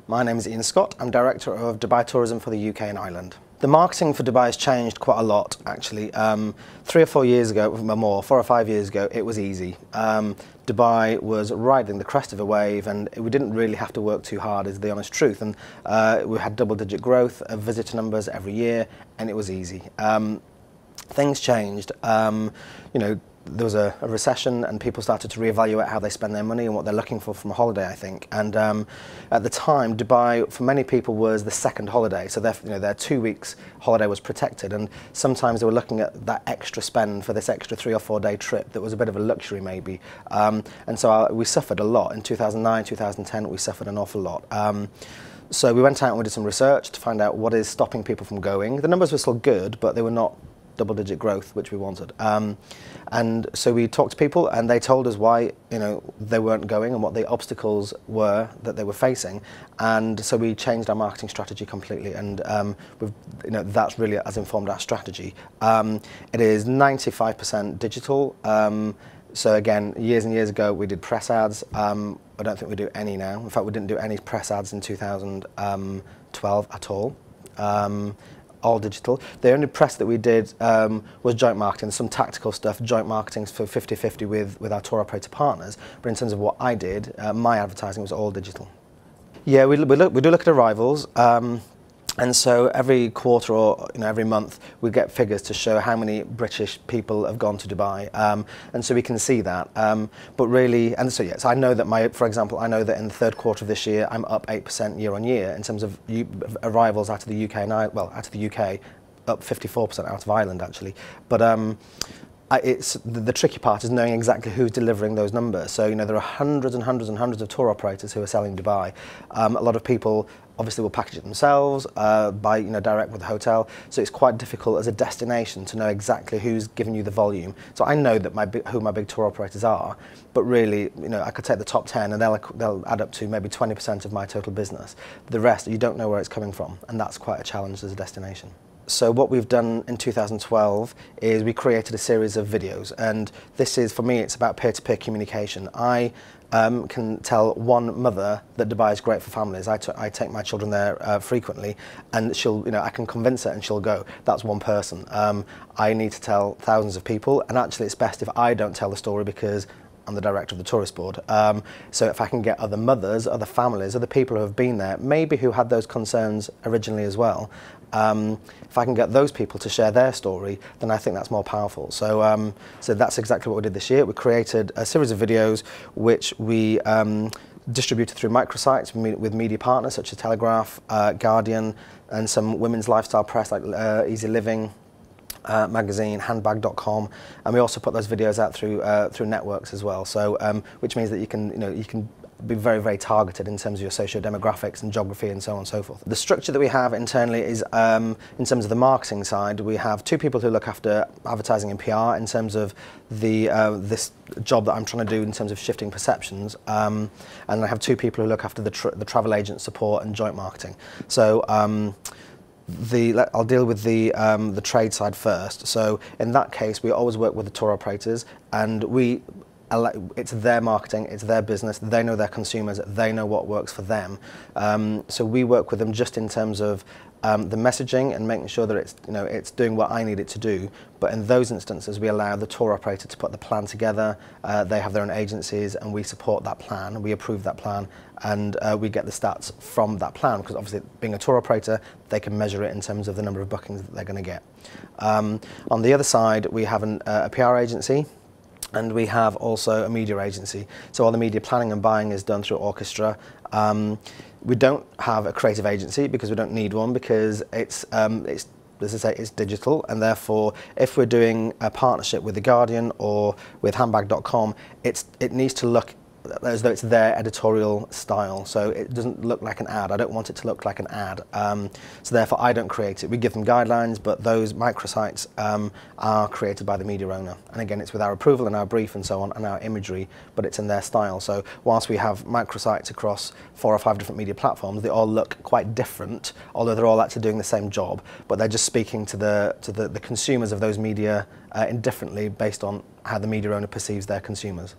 My name is Ian Scott. I'm Director of Dubai Tourism for the UK and Ireland. The marketing for Dubai has changed quite a lot, actually. 3 or 4 years ago, or more, 4 or 5 years ago, it was easy. Dubai was riding the crest of a wave, and we didn't really have to work too hard, is the honest truth. And we had double-digit growth of visitor numbers every year, and it was easy. Things changed. There was a recession, and people started to reevaluate how they spend their money and what they're looking for from a holiday, I think. And at the time, Dubai, for many people, was the second holiday. So their 2 weeks holiday was protected, and sometimes they were looking at that extra spend for this extra 3 or 4 day trip that was a bit of a luxury, maybe. And so we suffered a lot. In 2009, 2010, we suffered an awful lot. So we went out and we did some research to find out what is stopping people from going. The numbers were still good, but they were not double-digit growth, which we wanted. And so we talked to people, and they told us why they weren't going and what the obstacles were that they were facing. And so we changed our marketing strategy completely, and that's really has informed our strategy. It is 95% digital. So again, years and years ago, we did press ads. I don't think we do any now. In fact, we didn't do any press ads in 2012 at all. All digital. The only press that we did was joint marketing, some tactical stuff, joint marketing for 50-50 with our tour operator partners. But in terms of what I did, my advertising was all digital. Yeah, we do look at arrivals. And so every quarter or every month we get figures to show how many British people have gone to Dubai, and so we can see that. But really, and so yes, I know that for example, I know that in the third quarter of this year I'm up 8% year on year in terms of arrivals out of the UK and out of the UK, up 54% out of Ireland actually. But it's the tricky part is knowing exactly who's delivering those numbers. So there are hundreds and hundreds and hundreds of tour operators who are selling Dubai. A lot of people obviously will package it themselves, buy direct with the hotel. So it's quite difficult as a destination to know exactly who's giving you the volume. So I know that who my big tour operators are, but really I could take the top 10 and they'll add up to maybe 20% of my total business. The rest you don't know where it's coming from, and that's quite a challenge as a destination. So what we've done in 2012 is we created a series of videos, and this is, for me, it's about peer-to-peer communication. I can tell one mother that Dubai is great for families. I take my children there frequently, and I can convince her and she'll go. That's one person. I need to tell thousands of people, and actually it's best if I don't tell the story because I'm the director of the tourist board. So if I can get other mothers, other families, other people who have been there, maybe who had those concerns originally as well, if I can get those people to share their story, then I think that's more powerful. So, so that's exactly what we did this year. We created a series of videos which we distributed through microsites with media partners such as Telegraph, Guardian, and some women's lifestyle press like Easy Living magazine, handbag.com, and we also put those videos out through networks as well. So which means that you can be very, very targeted in terms of your socio-demographics and geography and so on and so forth. The structure that we have internally is, in terms of the marketing side, we have 2 people who look after advertising and PR in terms of this job that I'm trying to do in terms of shifting perceptions, and I have 2 people who look after the travel agent support and joint marketing. So I'll deal with the trade side first. So in that case, we always work with the tour operators, and it's their marketing, it's their business, they know their consumers, they know what works for them. So we work with them just in terms of the messaging and making sure that it's doing what I need it to do. But in those instances, we allow the tour operator to put the plan together. They have their own agencies, and we support that plan. We approve that plan, and we get the stats from that plan, because obviously, being a tour operator, they can measure it in terms of the number of bookings that they're going to get. On the other side, we have a PR agency, and we have also a media agency. So all the media planning and buying is done through Orchestra. We don't have a creative agency because we don't need one, because it's as I say, it's digital, and therefore if we're doing a partnership with The Guardian or with handbag.com, it needs to look as though it's their editorial style, so it doesn't look like an ad. I don't want it to look like an ad, so therefore I don't create it. We give them guidelines, but those microsites are created by the media owner, and again it's with our approval and our brief and so on and our imagery, but it's in their style. So whilst we have microsites across 4 or 5 different media platforms, they all look quite different, although they're all actually doing the same job, but they're just speaking to the consumers of those media indifferently based on how the media owner perceives their consumers.